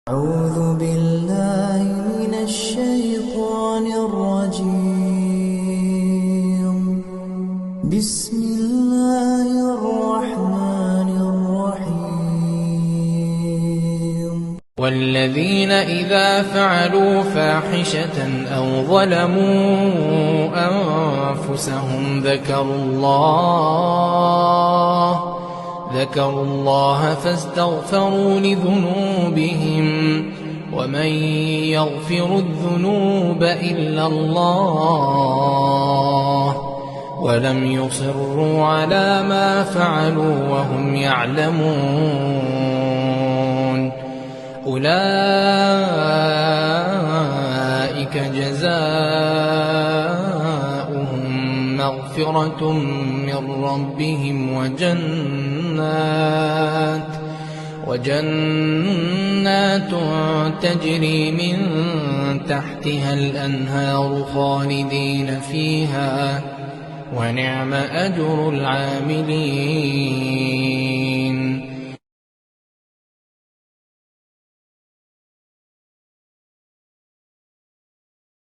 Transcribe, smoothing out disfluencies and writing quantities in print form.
أعوذ بالله من الشيطان الرجيم. بسم الله الرحمن الرحيم. والذين إذا فعلوا فاحشة أو ظلموا أنفسهم ذكروا الله فاستغفروا لذنوبهم ومن يغفر الذنوب إلا الله ولم يصروا على ما فعلوا وهم يعلمون أولئك جزاؤهم مغفرة من ربهم وجنات تجري من تحتها الأنهار خالدين فيها ونعم أجر العاملين.